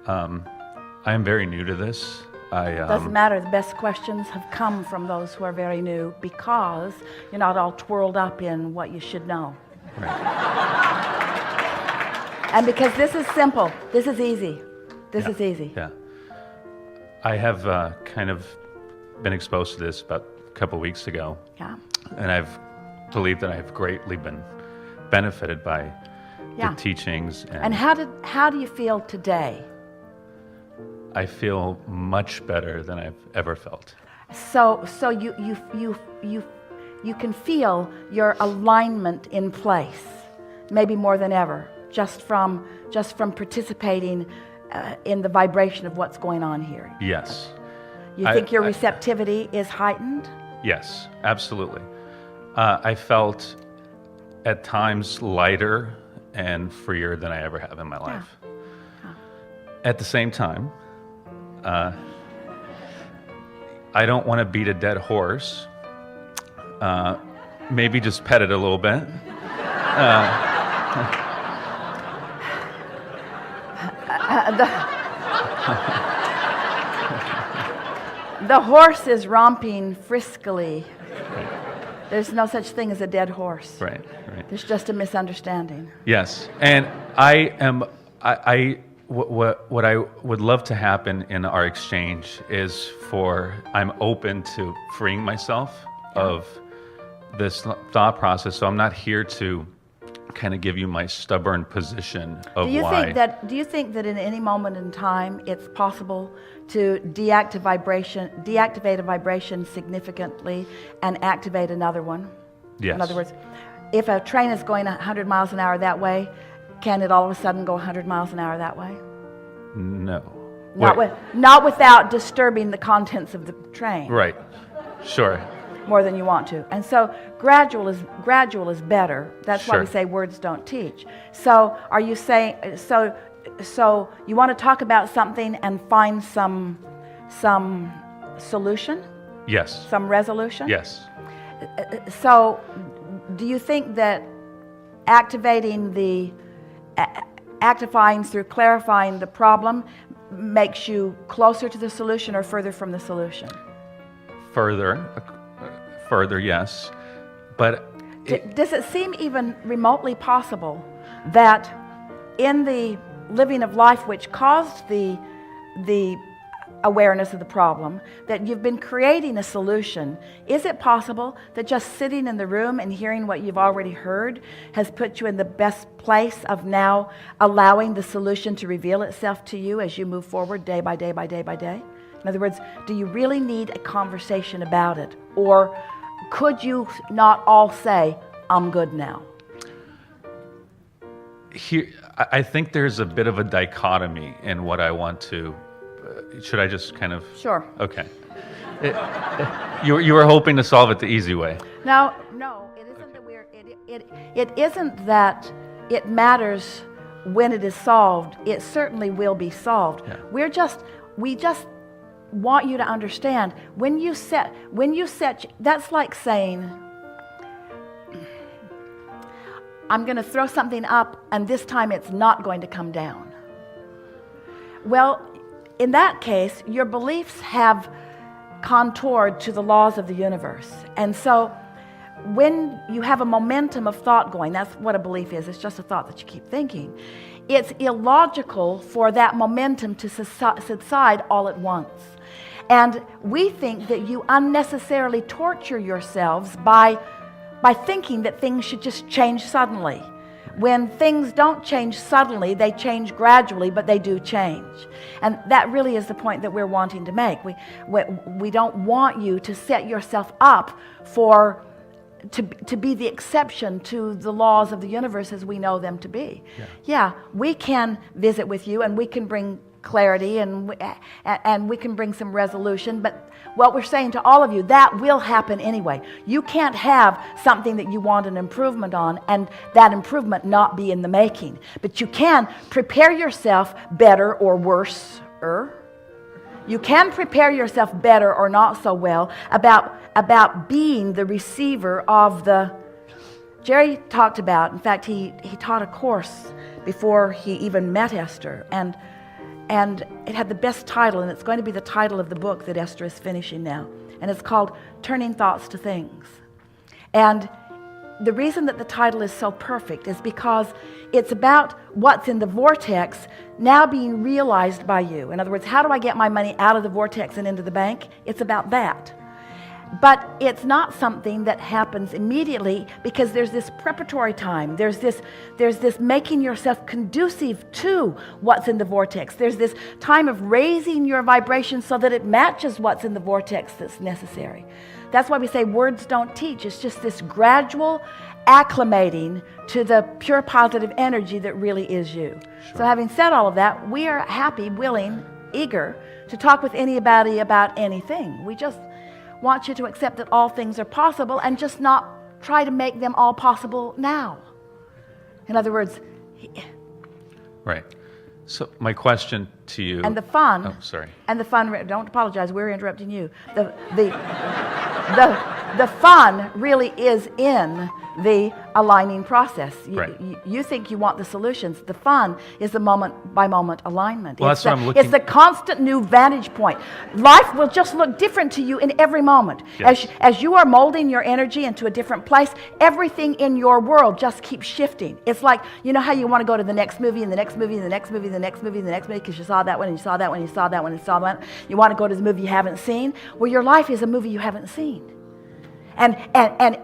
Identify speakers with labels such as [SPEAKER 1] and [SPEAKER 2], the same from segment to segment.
[SPEAKER 1] I am very new to this.
[SPEAKER 2] Doesn't matter. The best questions have come from those who are very new because you're not all twirled up in what you should know.
[SPEAKER 1] Right.
[SPEAKER 2] And because this is simple. This is easy. This is easy.
[SPEAKER 1] Yeah. I have kind of been exposed to this about a couple weeks ago.
[SPEAKER 2] Yeah.
[SPEAKER 1] And I've believed that I've greatly been benefited by the teachings.
[SPEAKER 2] And how do you feel today?
[SPEAKER 1] I feel much better than I've ever felt.
[SPEAKER 2] So you can feel your alignment in place, maybe more than ever, just from participating in the vibration of what's going on here.
[SPEAKER 1] Yes.
[SPEAKER 2] You think your receptivity is heightened?
[SPEAKER 1] Yes, absolutely. I felt at times lighter and freer than I ever have in my life.
[SPEAKER 2] Yeah.
[SPEAKER 1] At the same time, I don't want to beat a dead horse. Maybe just pet it a little bit.
[SPEAKER 2] The horse is romping friskily. There's no such thing as a dead horse.
[SPEAKER 1] Right.
[SPEAKER 2] There's just a misunderstanding.
[SPEAKER 1] Yes, and what I would love to happen in our exchange is I'm open to freeing myself of this thought process. So I'm not here to kind of give you my stubborn position of why.
[SPEAKER 2] Do you think that in any moment in time it's possible to deactivate a vibration significantly and activate another one?
[SPEAKER 1] Yes.
[SPEAKER 2] In other words, if a train is going 100 miles an hour that way, can it all of a sudden go 100 miles an hour that way?
[SPEAKER 1] No.
[SPEAKER 2] Not without disturbing the contents of the train.
[SPEAKER 1] Right. Sure.
[SPEAKER 2] More than you want to. And so gradual is better. That's why we
[SPEAKER 1] Sure.
[SPEAKER 2] say words don't teach. So are you saying, so you want to talk about something and find some solution?
[SPEAKER 1] Yes.
[SPEAKER 2] Some resolution?
[SPEAKER 1] Yes.
[SPEAKER 2] So do you think that actifying through clarifying the problem makes you closer to the solution or further from the solution?
[SPEAKER 1] Further, yes. But
[SPEAKER 2] does it seem even remotely possible that in the living of life which caused the awareness of the problem, that you've been creating a solution? Is it possible that just sitting in the room and hearing what you've already heard has put you in the best place of now allowing the solution to reveal itself to you as you move forward day by day by day by day? In other words, do you really need a conversation about it? Or could you not all say, I'm good now?
[SPEAKER 1] Here, I think there's a bit of a dichotomy in what I want to... should I just kind of...
[SPEAKER 2] Sure.
[SPEAKER 1] Okay. You were hoping to solve it the easy way.
[SPEAKER 2] No, it isn't that it isn't that it matters when it is solved. It certainly will be solved.
[SPEAKER 1] Yeah.
[SPEAKER 2] We just want you to understand when you set that's like saying, I'm going to throw something up and this time it's not going to come down. Well, in that case, your beliefs have contoured to the laws of the universe. And so when you have a momentum of thought going, that's what a belief is. It's just a thought that you keep thinking. It's illogical for that momentum to subside all at once. And we think that you unnecessarily torture yourselves by thinking that things should just change suddenly. When things don't change suddenly, they change gradually, but they do change. And that really is the point that we're wanting to make. We don't want you to set yourself up to be the exception to the laws of the universe as we know them to be. Yeah, we can visit with you and we can bring clarity and we can bring some resolution, but what we're saying to all of you, that will happen anyway. You can't have something that you want an improvement on and that improvement not be in the making. But you can prepare yourself better or worse. You can prepare yourself better or not so well about being the receiver of the... Jerry talked about, in fact, he taught a course before he even met Esther, and And it had the best title, and it's going to be the title of the book that Esther is finishing now. And it's called Turning Thoughts to Things. And the reason that the title is so perfect is because it's about what's in the vortex now being realized by you. In other words, how do I get my money out of the vortex and into the bank? It's about that. But it's not something that happens immediately, because there's this preparatory time. There's this making yourself conducive to what's in the vortex. There's this time of raising your vibration so that it matches what's in the vortex that's necessary. That's why we say words don't teach. It's just this gradual acclimating to the pure positive energy that really is you. Sure. So having said all of that, we are happy, willing, eager to talk with anybody about anything. We just want you to accept that all things are possible and just not try to make them all possible now. In other words,
[SPEAKER 1] right. So my question to you,
[SPEAKER 2] and the fun,
[SPEAKER 1] oh, sorry.
[SPEAKER 2] And the fun, don't apologize, we're interrupting you. The fun really is in the aligning process. You think you want the solutions. The fun is the moment-by-moment alignment.
[SPEAKER 1] Well, that's what I'm looking.
[SPEAKER 2] It's the constant new vantage point. Life will just look different to you in every moment.
[SPEAKER 1] Yes.
[SPEAKER 2] As you are molding your energy into a different place, everything in your world just keeps shifting. It's like, you know how you want to go to the next movie and the next movie and the next movie and the next movie and the next movie because you saw that one and you saw that one and you saw that one and you saw that one. You want to go to the movie you haven't seen? Well, your life is a movie you haven't seen. And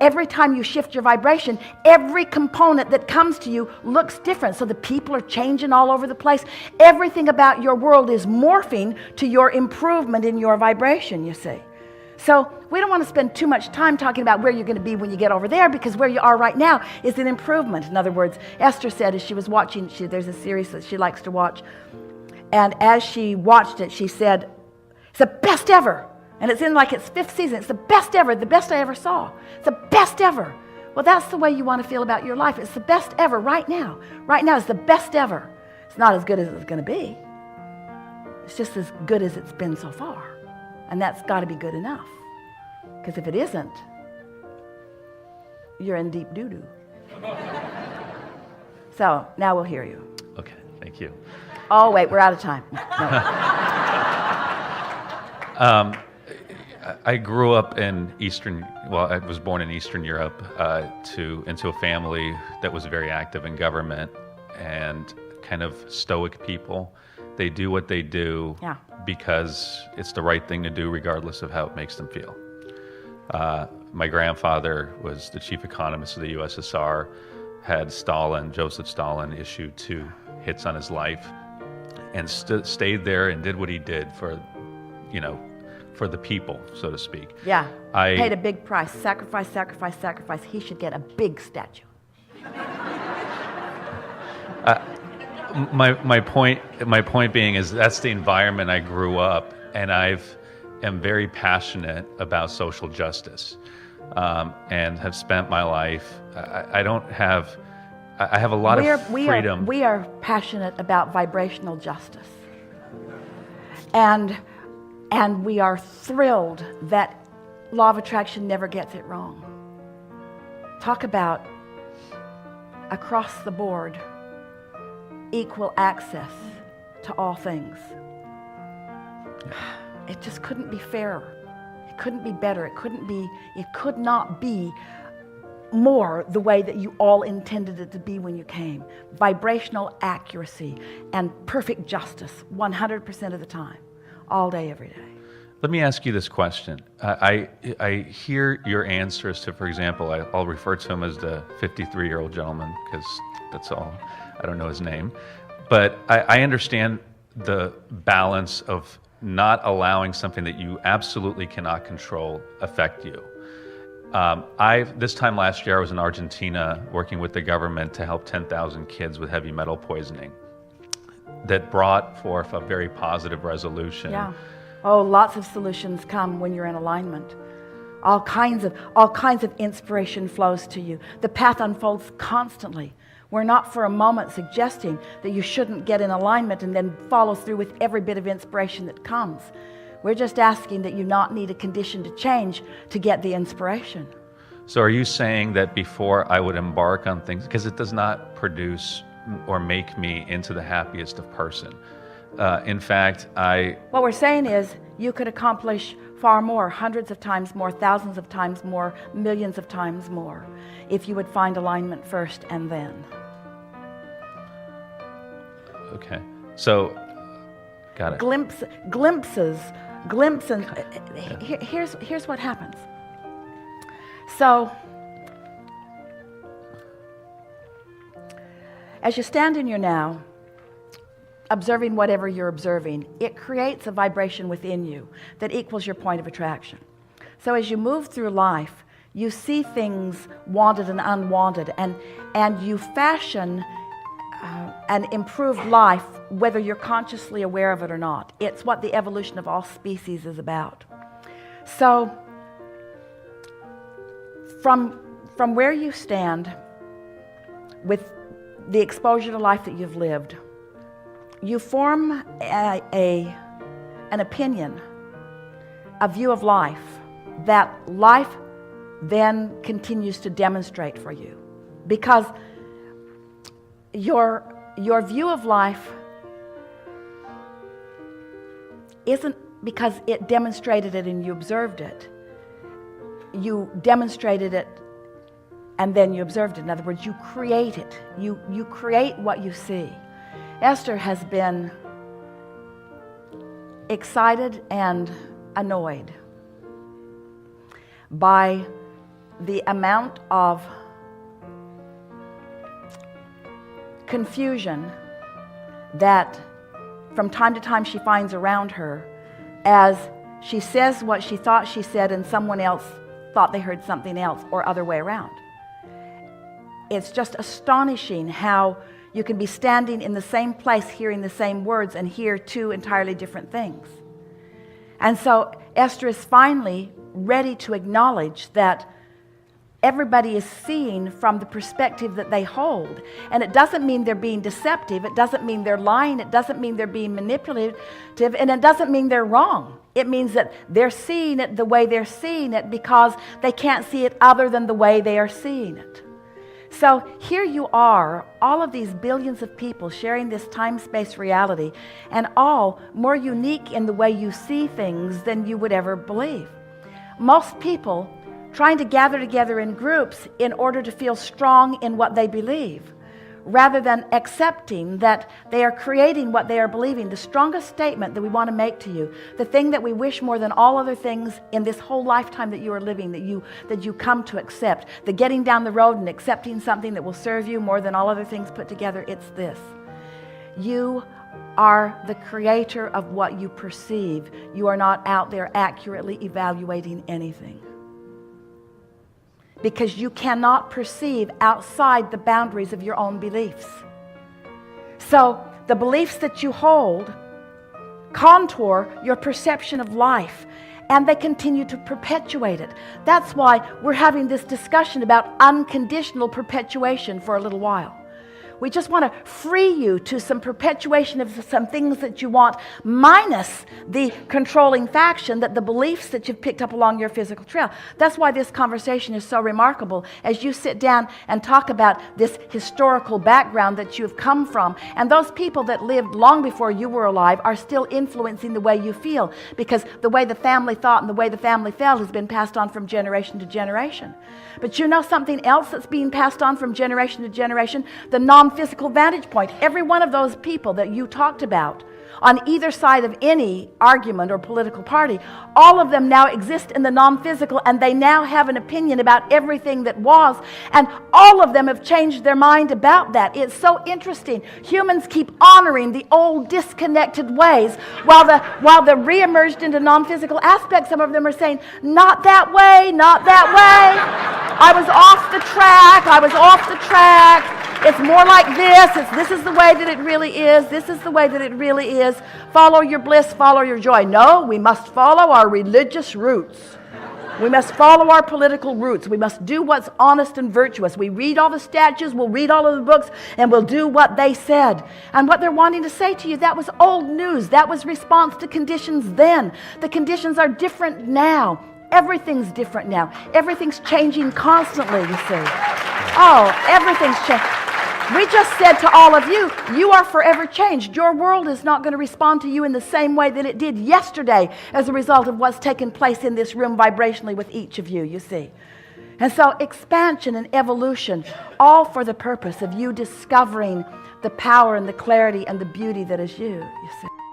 [SPEAKER 2] every time you shift your vibration, every component that comes to you looks different. So the people are changing all over the place. Everything about your world is morphing to your improvement in your vibration, you see. So we don't want to spend too much time talking about where you're going to be when you get over there, because where you are right now is an improvement. In other words, Esther said as she was watching, there's a series that she likes to watch, and as she watched it, she said, "It's the best ever." And it's in like its 5th season. It's the best ever, the best I ever saw. It's the best ever. Well, that's the way you want to feel about your life. It's the best ever right now. Right now is the best ever. It's not as good as it's going to be. It's just as good as it's been so far. And that's got to be good enough. Because if it isn't, you're in deep doo-doo. So now we'll hear you.
[SPEAKER 1] Okay, thank you.
[SPEAKER 2] Oh, wait, we're out of time. No.
[SPEAKER 1] I grew up in I was born in Eastern Europe into a family that was very active in government and kind of stoic people. They do what they do because it's the right thing to do regardless of how it makes them feel. My grandfather was the chief economist of the USSR, had Joseph Stalin, issue 2 hits on his life, and stayed there and did what he did for the people, so to speak.
[SPEAKER 2] Yeah, paid a big price. Sacrifice, sacrifice, sacrifice. He should get a big statue.
[SPEAKER 1] My point being is that's the environment I grew up, and I am very passionate about social justice, and have spent my life. I have a lot of freedom.
[SPEAKER 2] We are passionate about vibrational justice, and we are thrilled that law of attraction never gets it wrong. Talk about across the board, equal access to all things. It just couldn't be fairer. It couldn't be better. It could not be more the way that you all intended it to be when you came. Vibrational accuracy and perfect justice 100% of the time. All day, every day.
[SPEAKER 1] Let me ask you this question. I hear your answers to, for example, I'll refer to him as the 53-year-old gentleman because that's all. I don't know his name. But I understand the balance of not allowing something that you absolutely cannot control affect you. This time last year, I was in Argentina working with the government to help 10,000 kids with heavy metal poisoning. That brought forth a very positive resolution.
[SPEAKER 2] Yeah. Oh, lots of solutions come when you're in alignment. All kinds of inspiration flows to you. The path unfolds constantly. We're not for a moment suggesting that you shouldn't get in alignment and then follow through with every bit of inspiration that comes. We're just asking that you not need a condition to change to get the inspiration.
[SPEAKER 1] So are you saying that before I would embark on things, because it does not produce or make me into the happiest of person. In fact,
[SPEAKER 2] What we're saying is you could accomplish far more, hundreds of times more, thousands of times more, millions of times more, if you would find alignment first and then.
[SPEAKER 1] okay. So, got it.
[SPEAKER 2] Glimpses. Here's what happens. So, as you stand in your now, observing whatever you're observing, it creates a vibration within you that equals your point of attraction. So as you move through life, you see things wanted and unwanted, and you fashion an improved life, whether you're consciously aware of it or not. It's what the evolution of all species is about. So, from where you stand, with the exposure to life that you've lived, you form an opinion, a view of life, that life then continues to demonstrate for you. Because your view of life isn't because it demonstrated it and you observed it. You demonstrated it and then you observed it. In other words, you create it. You create what you see. Esther has been excited and annoyed by the amount of confusion that from time to time she finds around her, as she says what she thought she said and someone else thought they heard something else, or other way around. It's just astonishing how you can be standing in the same place hearing the same words and hear two entirely different things. And so Esther is finally ready to acknowledge that everybody is seeing from the perspective that they hold. And it doesn't mean they're being deceptive. It doesn't mean they're lying. It doesn't mean they're being manipulative. And it doesn't mean they're wrong. It means that they're seeing it the way they're seeing it because they can't see it other than the way they are seeing it. So here you are, all of these billions of people sharing this time-space reality, and all more unique in the way you see things than you would ever believe. Most people trying to gather together in groups in order to feel strong in what they believe, rather than accepting that they are creating what they are believing. The strongest statement that we want to make to you, the thing that we wish more than all other things in this whole lifetime that you are living, that you come to accept, the getting down the road and accepting something that will serve you more than all other things put together, it's this: you are the creator of what you perceive. You are not out there accurately evaluating anything, because you cannot perceive outside the boundaries of your own beliefs. So the beliefs that you hold contour your perception of life, and they continue to perpetuate it. That's why we're having this discussion about unconditional perpetuation for a little while. We just want to free you to some perpetuation of some things that you want, minus the controlling faction that the beliefs that you've picked up along your physical trail. That's why this conversation is so remarkable as you sit down and talk about this historical background that you've come from. And those people that lived long before you were alive are still influencing the way you feel, because the way the family thought and the way the family felt has been passed on from generation to generation. But you know something else that's being passed on from generation to generation? The non-physical vantage point. Every one of those people that you talked about on either side of any argument or political party, all of them now exist in the non-physical, and they now have an opinion about everything that was, and all of them have changed their mind about that. It's so interesting. Humans keep honoring the old disconnected ways while the re-emerged into non-physical aspects, some of them are saying, not that way, not that way. I was off the track. It's more like this. This is the way that it really is. This is the way that it really is. Follow your bliss, follow your joy. No, we must follow our religious roots. We must follow our political roots. We must do what's honest and virtuous. We read all the statutes, we'll read all of the books, and we'll do what they said. And what they're wanting to say to you, that was old news. That was response to conditions then. The conditions are different now. Everything's different now. Everything's changing constantly, you see. Oh, everything's changing. We just said to all of you, you are forever changed. Your world is not going to respond to you in the same way that it did yesterday as a result of what's taken place in this room vibrationally with each of you, you see. And so expansion and evolution, all for the purpose of you discovering the power and the clarity and the beauty that is you see.